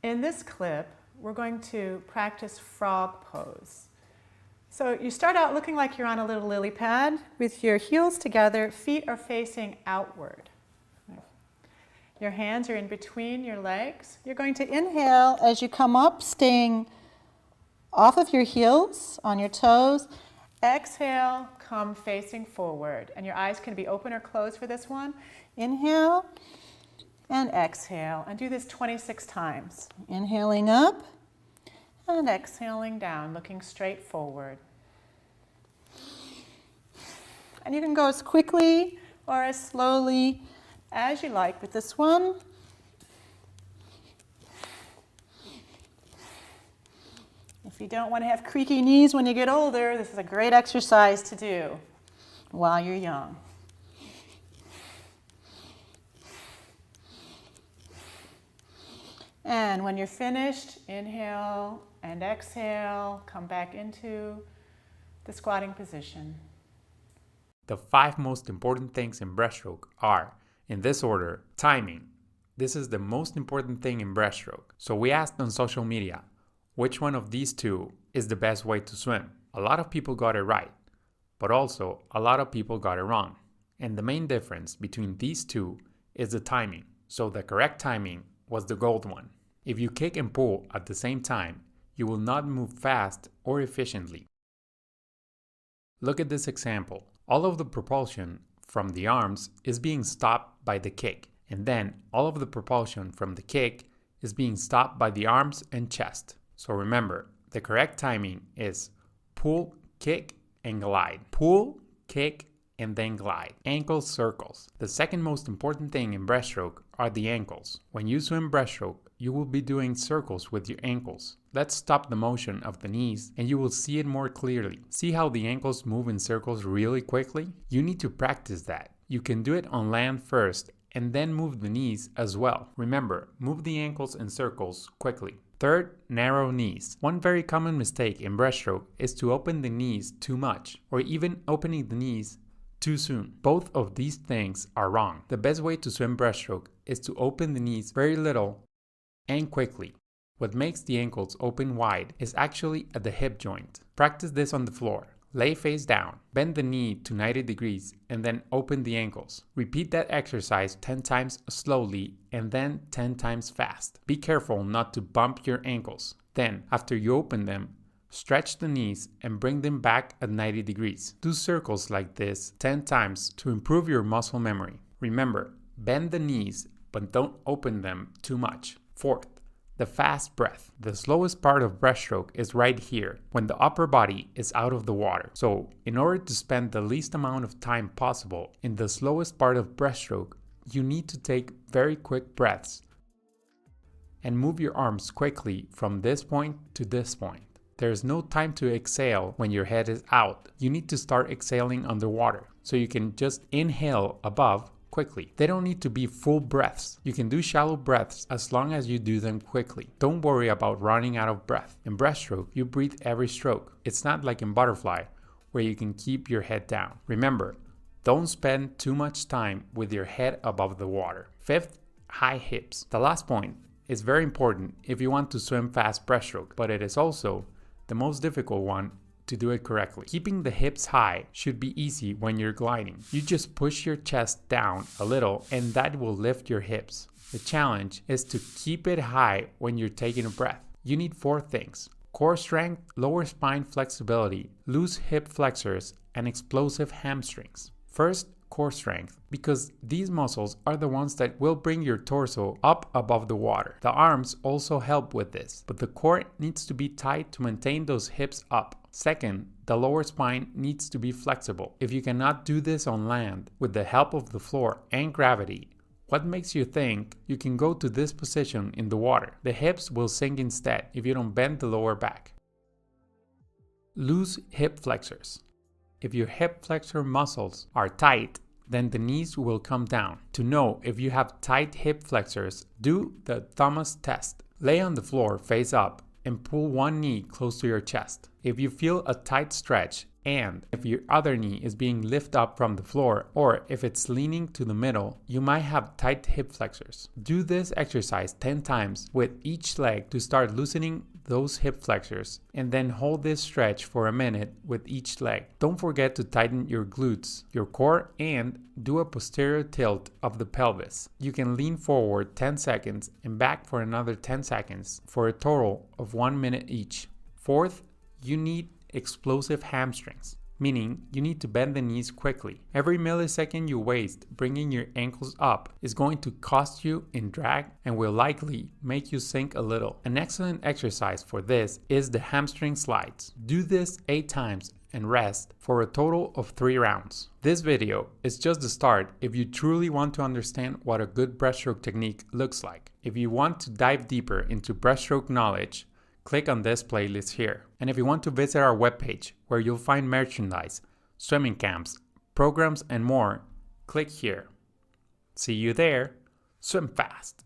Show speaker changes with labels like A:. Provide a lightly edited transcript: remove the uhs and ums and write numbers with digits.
A: In this clip, we're going to practice frog pose. So you start out looking like you're on a little lily pad with your heels together, feet are facing outward. Your hands are in between your legs. You're going to inhale as you come up, staying off of your heels, on your toes. Exhale, come facing forward. And your eyes can be open or closed for this one. Inhale and exhale. And do this 26 times. Inhaling up and exhaling down, looking straight forward. And you can go as quickly or as slowly as you like with this one. If you don't want to have creaky knees when you get older, this is a great exercise to do while you're young. And when you're finished, inhale and exhale, come back into the squatting position.
B: The 5 most important things in breaststroke are, in this order, timing. This is the most important thing in breaststroke. So we asked on social media, which one of these 2 is the best way to swim? A lot of people got it right, but also a lot of people got it wrong. And the main difference between these 2 is the timing. So the correct timing was the gold one. If you kick and pull at the same time, you will not move fast or efficiently. Look at this example. All of the propulsion from the arms is being stopped by the kick, and then all of the propulsion from the kick is being stopped by the arms and chest. So remember, the correct timing is pull, kick, and glide. Pull, kick, and then glide. Ankle circles. The second most important thing in breaststroke are the ankles. When you swim breaststroke, you will be doing circles with your ankles. Let's stop the motion of the knees and you will see it more clearly. See how the ankles move in circles really quickly? You need to practice that. You can do it on land first and then move the knees as well. Remember, move the ankles in circles quickly. Third, narrow knees. One very common mistake in breaststroke is to open the knees too much, or even opening the knees too soon. Both of these things are wrong. The best way to swim breaststroke is to open the knees very little and quickly. What makes the ankles open wide is actually at the hip joint. Practice this on the floor. Lay face down, bend the knee to 90 degrees, and then open the ankles. Repeat that exercise 10 times slowly and then 10 times fast. Be careful not to bump your ankles. Then, after you open them, stretch the knees and bring them back at 90 degrees. Do circles like this 10 times to improve your muscle memory. Remember, bend the knees, but don't open them too much. Fourth, the fast breath. The slowest part of breaststroke is right here, when the upper body is out of the water. So, in order to spend the least amount of time possible in the slowest part of breaststroke, you need to take very quick breaths and move your arms quickly from this point to this point. There is no time to exhale when your head is out. You need to start exhaling underwater, so you can just inhale above quickly. They don't need to be full breaths. You can do shallow breaths as long as you do them quickly. Don't worry about running out of breath. In breaststroke, you breathe every stroke. It's not like in butterfly, where you can keep your head down. Remember, don't spend too much time with your head above the water. Fifth, high hips. The last point is very important if you want to swim fast breaststroke, but it is also the most difficult one to do it correctly. Keeping the hips high should be easy when you're gliding. You just push your chest down a little and that will lift your hips. The challenge is to keep it high when you're taking a breath. You need 4 things: core strength, lower spine flexibility, loose hip flexors, and explosive hamstrings. First, core strength, because these muscles are the ones that will bring your torso up above the water. The arms also help with this, but the core needs to be tight to maintain those hips up. Second, the lower spine needs to be flexible. If you cannot do this on land with the help of the floor and gravity, what makes you think you can go to this position in the water? The hips will sink instead if you don't bend the lower back. Loose hip flexors. If your hip flexor muscles are tight, then the knees will come down. To know if you have tight hip flexors, do the Thomas test. Lay on the floor face up and pull one knee close to your chest. If you feel a tight stretch and if your other knee is being lifted up from the floor or if it's leaning to the middle, you might have tight hip flexors. Do this exercise 10 times with each leg to start loosening those hip flexors, and then hold this stretch for a minute with each leg. Don't forget to tighten your glutes, your core, and do a posterior tilt of the pelvis. You can lean forward 10 seconds and back for another 10 seconds for a total of 1 minute each. Fourth, you need explosive hamstrings, meaning you need to bend the knees quickly. Every millisecond you waste bringing your ankles up is going to cost you in drag and will likely make you sink a little. An excellent exercise for this is the hamstring slides. Do this 8 times and rest for a total of 3 rounds. This video is just the start if you truly want to understand what a good breaststroke technique looks like. If you want to dive deeper into breaststroke knowledge, click on this playlist here. And if you want to visit our webpage where you'll find merchandise, swimming camps, programs, and more, click here. See you there. Swim fast.